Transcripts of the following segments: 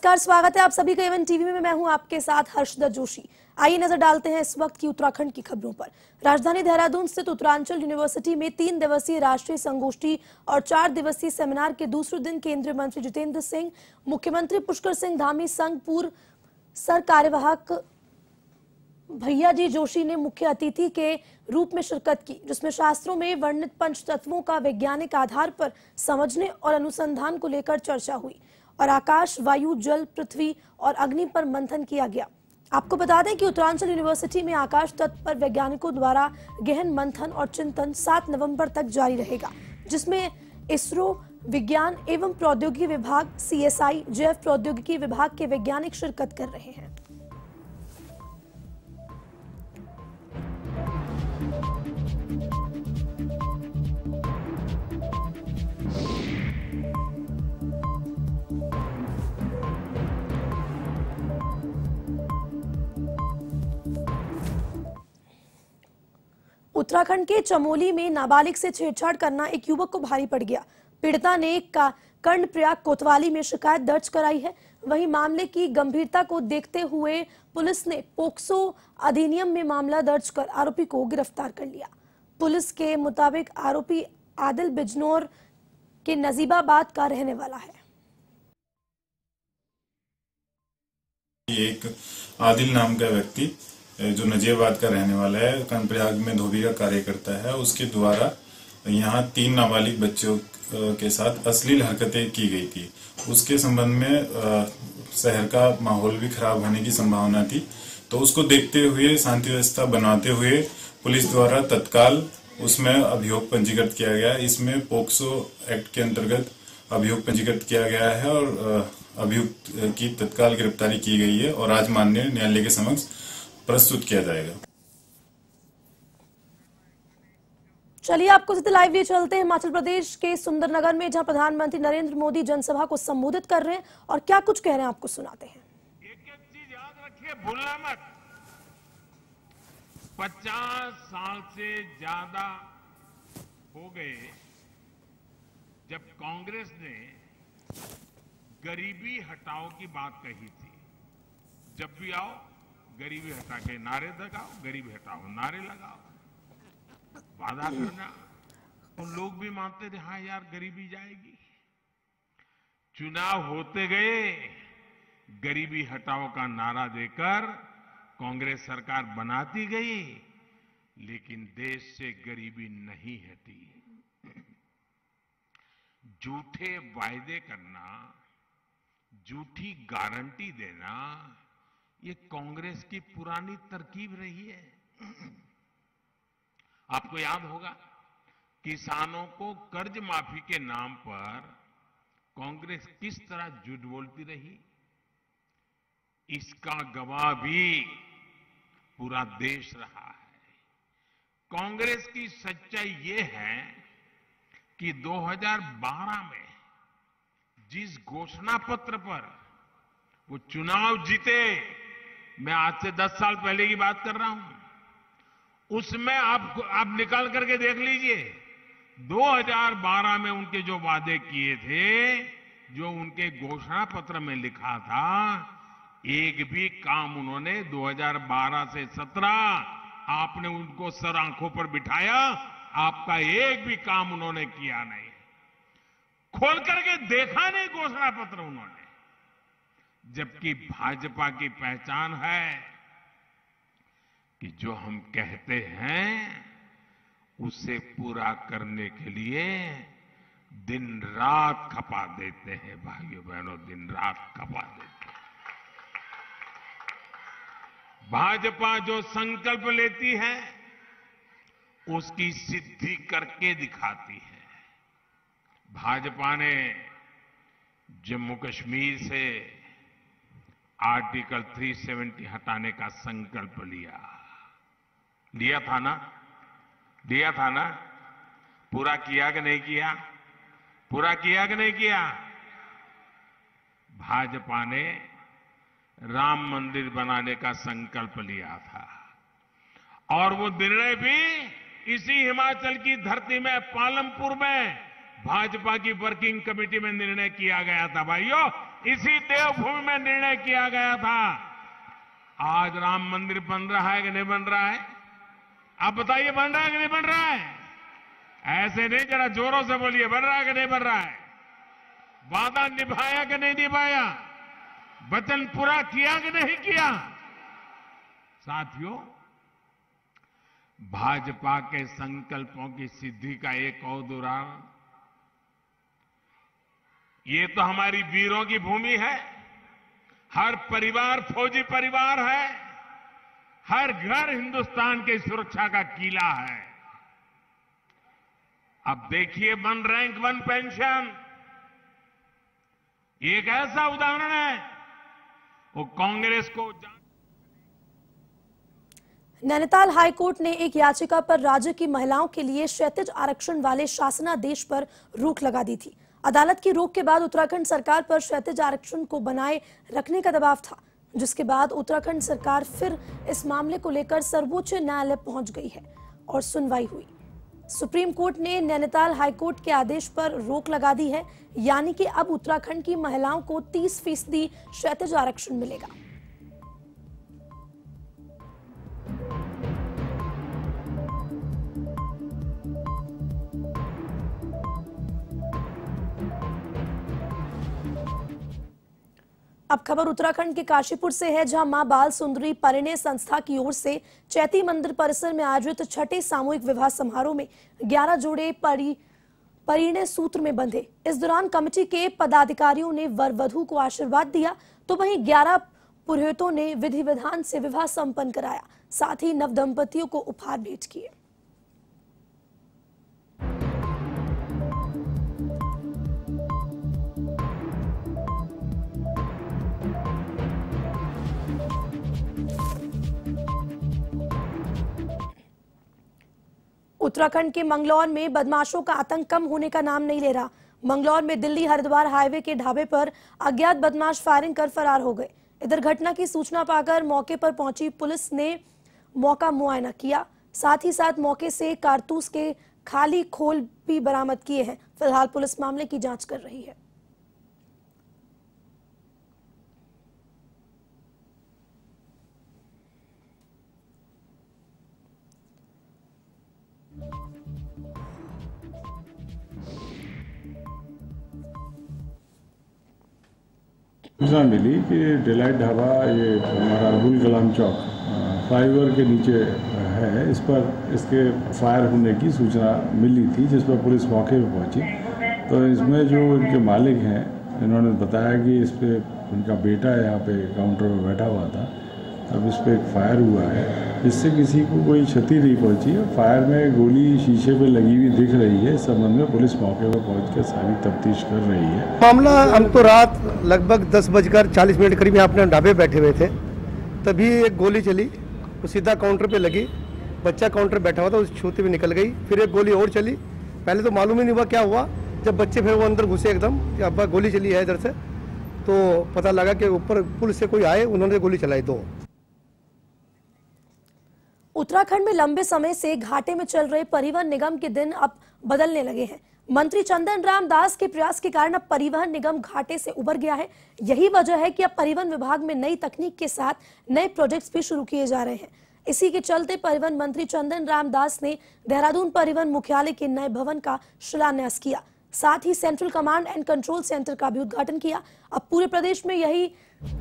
नमस्कार, स्वागत है आप सभी का एवन टीवी में। मैं हूं आपके साथ हर्षदा जोशी। आइए नजर डालते हैं इस वक्त की उत्तराखंड की खबरों पर। राजधानी देहरादून स्थित उत्तरांचल यूनिवर्सिटी में 3 दिवसीय राष्ट्रीय संगोष्ठी और 4 दिवसीय सेमिनार के दूसरे दिन केंद्रीय मंत्री जितेंद्र सिंह, मुख्यमंत्री पुष्कर सिंह धामी संघ पूर्व सर कार्यवाहक भैया जी जोशी ने मुख्य अतिथि के रूप में शिरकत की, जिसमें शास्त्रों में वर्णित पंच तत्वों का वैज्ञानिक आधार पर समझने और अनुसंधान को लेकर चर्चा हुई और आकाश, वायु, जल, पृथ्वी और अग्नि पर मंथन किया गया। आपको बता दें कि उत्तरांचल यूनिवर्सिटी में आकाश तत्व पर वैज्ञानिकों द्वारा गहन मंथन और चिंतन 7 नवंबर तक जारी रहेगा, जिसमें इसरो, विज्ञान एवं प्रौद्योगिकी विभाग, CSI, जैव प्रौद्योगिकी विभाग के वैज्ञानिक शिरकत कर रहे हैं। उत्तराखंड के चमोली में नाबालिग से छेड़छाड़ करना एक युवक को भारी पड़ गया। पीड़िता ने कर्णप्रयाग कोतवाली में शिकायत दर्ज कराई है। वहीं मामले की गंभीरता को देखते हुए पुलिस ने पोक्सो अधिनियम में मामला दर्ज कर आरोपी को गिरफ्तार कर लिया। पुलिस के मुताबिक आरोपी आदिल बिजनौर के नजीबाबाद का रहने वाला है। एक आदिल नाम का व्यक्ति जो नजीबाबाद का रहने वाला है, कर्णप्रयाग में धोबी का कार्य करता है, उसके द्वारा यहाँ 3 नाबालिग बच्चों के साथ अश्लील हरकतें की गई थी। उसके संबंध में शहर का माहौल भी खराब होने की संभावना थी, तो उसको देखते हुए शांति व्यवस्था बनाते हुए पुलिस द्वारा तत्काल उसमें अभियोग पंजीकृत किया गया। इसमें पोक्सो एक्ट के अंतर्गत अभियोग पंजीकृत किया गया है और अभियुक्त की तत्काल गिरफ्तारी की गई है और आज माननीय न्यायालय के समक्ष प्रस्तुत किया जाएगा। चलिए आपको सीधे लाइव लिए चलते हैं हिमाचल प्रदेश के सुंदरनगर में, जहां प्रधानमंत्री नरेंद्र मोदी जनसभा को संबोधित कर रहे हैं और क्या कुछ कह रहे हैं आपको सुनाते हैं। एक चीज याद रखिए, भूलना मत, 50 साल से ज्यादा हो गए जब कांग्रेस ने गरीबी हटाओ की बात कही थी। जब भी आओ गरीबी हटा के नारे लगाओ, गरीबी हटाओ नारे लगाओ, वादा करना। तो लोग भी मानते थे हाँ यार गरीबी जाएगी। चुनाव होते गए, गरीबी हटाओ का नारा देकर कांग्रेस सरकार बनाती गई, लेकिन देश से गरीबी नहीं हटी। झूठे वायदे करना, झूठी गारंटी देना, ये कांग्रेस की पुरानी तरकीब रही है। आपको याद होगा किसानों को कर्ज माफी के नाम पर कांग्रेस किस तरह झूठ बोलती रही। इसका गवाह भी पूरा देश रहा है। कांग्रेस की सच्चाई ये है कि 2012 में जिस घोषणा पत्र पर वो चुनाव जीते, मैं आज से 10 साल पहले की बात कर रहा हूं, उसमें आप निकाल करके देख लीजिए, 2012 में उनके जो वादे किए थे, जो उनके घोषणा पत्र में लिखा था, एक भी काम उन्होंने 2012 से 17 आपने उनको सर आंखों पर बिठाया, आपका एक भी काम उन्होंने किया नहीं। खोल करके देखा नहीं घोषणा पत्र उन्होंने। जबकि भाजपा की पहचान है कि जो हम कहते हैं उसे पूरा करने के लिए दिन रात खपा देते हैं। भाइयों बहनों, दिन रात खपा देते हैं। भाजपा जो संकल्प लेती है उसकी सिद्धि करके दिखाती है। भाजपा ने जम्मू कश्मीर से आर्टिकल 370 हटाने का संकल्प लिया था ना? पूरा किया कि नहीं किया? पूरा किया कि नहीं किया? भाजपा ने राम मंदिर बनाने का संकल्प लिया था और वो निर्णय भी इसी हिमाचल की धरती में, पालमपुर में भाजपा की वर्किंग कमेटी में निर्णय किया गया था। भाइयों, इसी देवभूमि में निर्णय किया गया था। आज राम मंदिर बन रहा है कि नहीं बन रहा है? आप बताइए, बन रहा है कि नहीं बन रहा है? ऐसे नहीं, जरा जोरों से बोलिए, बन रहा है कि नहीं बन रहा है? वादा निभाया कि नहीं निभाया? वचन पूरा किया कि नहीं किया? साथियों, भाजपा के संकल्पों की सिद्धि का एक और उदाहरण, ये तो हमारी वीरों की भूमि है। हर परिवार फौजी परिवार है, हर घर हिंदुस्तान की सुरक्षा का किला है। अब देखिए, वन रैंक वन पेंशन, ये एक ऐसा उदाहरण है, वो कांग्रेस को। नैनीताल हाईकोर्ट ने एक याचिका पर राज्य की महिलाओं के लिए क्षैतिज आरक्षण वाले शासनादेश पर रोक लगा दी थी। अदालत की रोक के बाद उत्तराखंड सरकार पर क्षैतिज आरक्षण को बनाए रखने का दबाव था, जिसके बाद उत्तराखंड सरकार फिर इस मामले को लेकर सर्वोच्च न्यायालय पहुंच गई है और सुनवाई हुई। सुप्रीम कोर्ट ने नैनीताल हाईकोर्ट के आदेश पर रोक लगा दी है, यानी कि अब उत्तराखंड की महिलाओं को 30% क्षैतिज आरक्षण मिलेगा। अब खबर उत्तराखंड के काशीपुर से है, जहां मां बाल सुंदरी परिणय संस्था की ओर से चैती मंदिर परिसर में आयोजित छठे सामूहिक विवाह समारोह में 11 जोड़े परिणय सूत्र में बंधे। इस दौरान कमेटी के पदाधिकारियों ने वर वधू को आशीर्वाद दिया, तो वहीं 11 पुरोहितों ने विधि विधान से विवाह संपन्न कराया। साथ ही नव दंपतियों को उपहार भेंट किए। उत्तराखंड के मंगलौर में बदमाशों का आतंक कम होने का नाम नहीं ले रहा। मंगलौर में दिल्ली हरिद्वार हाईवे के ढाबे पर अज्ञात बदमाश फायरिंग कर फरार हो गए। इधर घटना की सूचना पाकर मौके पर पहुंची पुलिस ने मौका मुआयना किया, साथ ही साथ मौके से कारतूस के खाली खोल भी बरामद किए हैं। फिलहाल पुलिस मामले की जांच कर रही है। सूचना मिली कि डिलाइट ढाबा, ये हमारा अबुल कलाम चौक फ्लाईओवर के नीचे है, इस पर इसके फायर होने की सूचना मिली थी, जिस पर पुलिस मौके पर पहुंची। तो इसमें जो इनके मालिक हैं, इन्होंने बताया कि इस पर उनका बेटा यहाँ पे काउंटर पर बैठा हुआ था, तब इस पर एक फायर हुआ है, जिससे किसी को कोई क्षति नहीं पहुंची। फायर में गोली शीशे पे लगी हुई दिख रही है। इस संबंध में पुलिस मौके पर पहुंचकर सारी तफ्तीश कर रही है। मामला, हम तो रात लगभग 10:40 करीब यहाँ अपने ढाबे बैठे हुए थे, तभी एक गोली चली, वो सीधा काउंटर पे लगी। बच्चा काउंटर बैठा हुआ था, उस छूते में निकल गई। फिर एक गोली और चली। पहले तो मालूम ही नहीं हुआ क्या हुआ, जब बच्चे फिर वो अंदर घुसे एकदम कि अब्बा गोली चली है इधर से, तो पता लगा कि ऊपर पुलिस से कोई आए, उन्होंने गोली चलाई 2। उत्तराखंड में लंबे समय से घाटे में चल रहे परिवहन निगम के दिन अब बदलने लगे हैं। मंत्री चंदन राम दास के प्रयास के कारण अब परिवहन निगम घाटे से उबर गया है। यही वजह है कि अब परिवहन विभाग में नई तकनीक के साथ नए प्रोजेक्ट्स भी शुरू किए जा रहे हैं। इसी के चलते परिवहन मंत्री चंदन राम दास ने देहरादून परिवहन मुख्यालय के नए भवन का शिलान्यास किया, साथ ही central command and control centre का भी उद्घाटन किया। अब पूरे प्रदेश में यही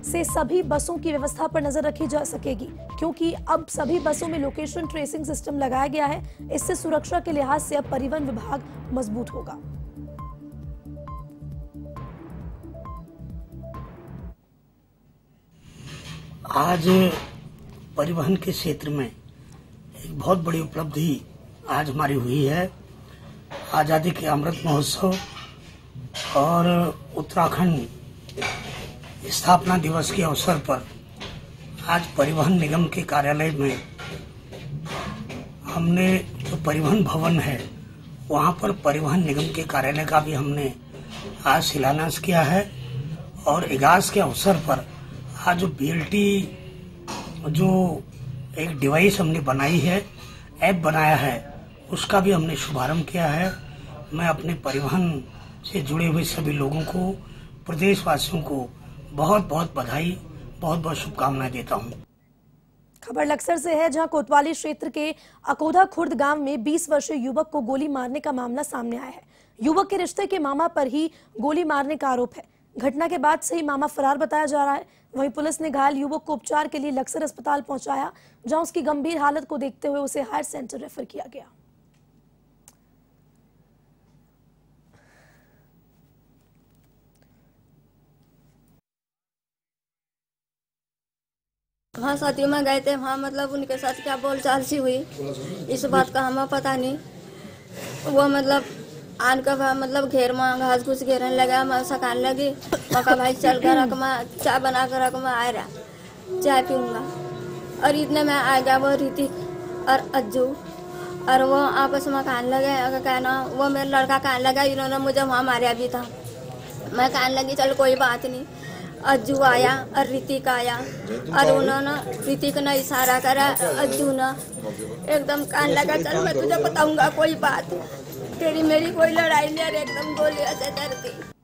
से सभी बसों की व्यवस्था पर नजर रखी जा सकेगी, क्योंकि अब सभी बसों में लोकेशन ट्रेसिंग सिस्टम लगाया गया है। इससे सुरक्षा के लिहाज से अब परिवहन विभाग मजबूत होगा। आज परिवहन के क्षेत्र में एक बहुत बड़ी उपलब्धि आज हमारी हुई है। आजादी के अमृत महोत्सव और उत्तराखंड स्थापना दिवस के अवसर पर आज परिवहन निगम के कार्यालय में हमने जो परिवहन भवन है, वहां पर परिवहन निगम के कार्यालय का भी हमने आज शिलान्यास किया है। और इगास के अवसर पर आज जो BLT जो एक डिवाइस हमने बनाई है, ऐप बनाया है, उसका भी हमने शुभारंभ किया है। मैं अपने परिवहन से जुड़े हुए सभी लोगों को, प्रदेशवासियों को बहुत बहुत बधाई, बहुत बहुत शुभकामनाएं देता हूं। खबर लक्सर से है, जहां कोतवाली क्षेत्र के अकोधा खुर्द गांव में 20 वर्षीय युवक को गोली मारने का मामला सामने आया है। युवक के रिश्ते के मामा पर ही गोली मारने का आरोप है। घटना के बाद से ही मामा फरार बताया जा रहा है। वहीं पुलिस ने घायल युवक को उपचार के लिए लक्सर अस्पताल पहुंचाया, जहां उसकी गंभीर हालत को देखते हुए उसे हायर सेंटर रेफर किया गया। वहाँ शादी में गए थे, वहाँ मतलब उनके साथ क्या बोलचाल सी हुई इस बात का हमें पता नहीं। वो मतलब आन का मतलब घेर में घास घूस घेरने लगा, मैं सकान लगी, मका भाई चल कर रख में चाय बना कर रख में आ रहा, चाय पीऊंगा। और इतने में आ गया वो ऋतिक और अज्जू, और वो आपस में कहने लगे, कहना वो मेरा लड़का कहने लगा इन्होंने मुझे वहाँ मारा भी था। मैं कहने लगी चल कोई बात नहीं। अज्जू आया और ऋतिक आया, और उन्होंने ऋतिक ने इशारा करा, अज्जू ने एकदम कहने लगा चल मैं तुझे बताऊंगा कोई बात, तेरी मेरी कोई लड़ाई नहीं, और एकदम गोलियां से डरती।